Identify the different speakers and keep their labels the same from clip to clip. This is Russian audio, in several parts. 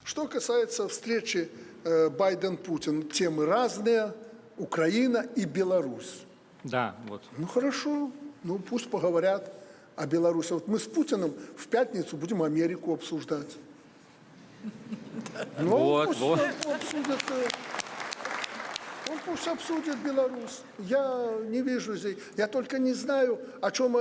Speaker 1: Что касается встречи Байден-Путин, темы разные, Украина и Беларусь.
Speaker 2: Да, вот.
Speaker 1: Ну хорошо, ну пусть поговорят о Беларуси. Вот мы с Путиным в пятницу будем Америку обсуждать. Ну,
Speaker 2: Вот,
Speaker 1: пусть
Speaker 2: вот.
Speaker 1: Он пусть обсудит Беларусь. Я не вижу здесь. Я только не знаю, о чем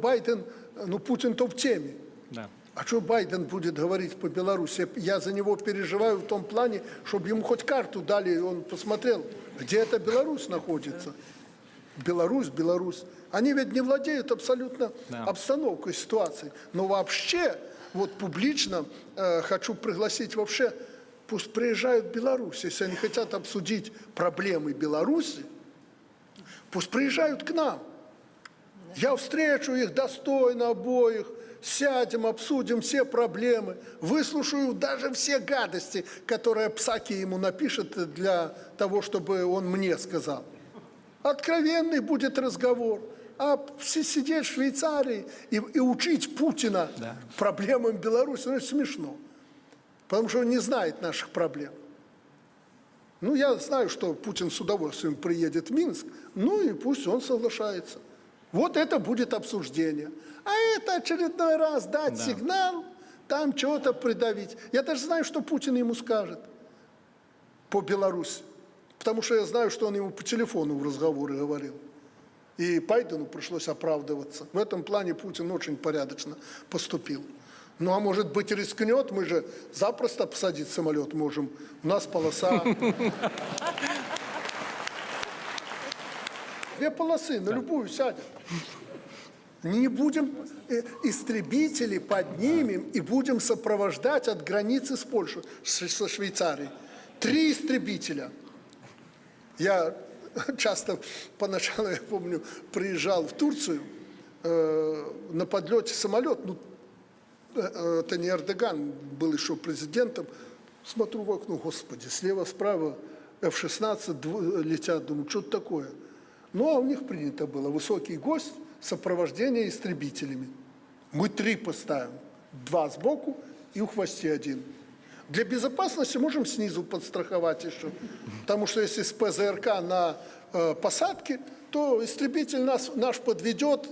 Speaker 1: Байден, ну Путин-то в теме.
Speaker 2: Да.
Speaker 1: А что Байден будет говорить по Беларуси? Я за него переживаю в том плане, чтобы ему хоть карту дали, и он посмотрел, где эта Беларусь находится. Беларусь. Они ведь не владеют абсолютно обстановкой, ситуацией. Но вообще, вот публично хочу пригласить вообще, пусть приезжают в Беларусь, если они хотят обсудить проблемы Беларуси, пусть приезжают к нам. Я встречу их достойно обоих, сядем, обсудим все проблемы, выслушаю даже все гадости, которые Псаки ему напишет для того, чтобы он мне сказал. Откровенный будет разговор. А сидеть в Швейцарии и учить Путина проблемам Беларуси, ну это смешно. Потому что он не знает наших проблем. Ну, я знаю, что Путин с удовольствием приедет в Минск, ну и пусть он соглашается. Вот это будет обсуждение. А это очередной раз дать сигнал, там чего-то придавить. Я даже знаю, что Путин ему скажет по Беларуси. Потому что я знаю, что он ему по телефону в разговоре говорил. И Байдену пришлось оправдываться. В этом плане Путин очень порядочно поступил. Ну, а может быть, рискнет, мы же запросто посадить самолет можем. У нас полоса. Две полосы, на любую сядем. Не будем, истребители поднимем и будем сопровождать от границы с Польшей, со Швейцарией. 3 истребителя. Я часто поначалу, я помню, приезжал в Турцию, на подлете самолет, ну, это не Эрдоган, был еще президентом, смотрю в окно, господи, слева-справа F-16 летят, думаю, что это такое? Ну, а у них принято было, высокий гость, сопровождение истребителями. Мы 3 поставим, 2 сбоку и у хвосте 1. Для безопасности можем снизу подстраховать еще, потому что если с ПЗРК на посадке, то истребитель наш подведет,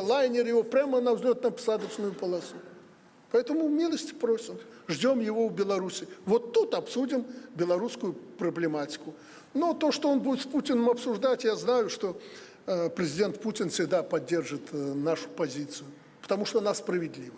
Speaker 1: лайнер его прямо на взлетно-посадочную полосу. Поэтому милости просим, ждем его в Беларуси. Вот тут обсудим белорусскую проблематику. Но то, что он будет с Путиным обсуждать, я знаю, что президент Путин всегда поддержит нашу позицию, потому что она справедлива.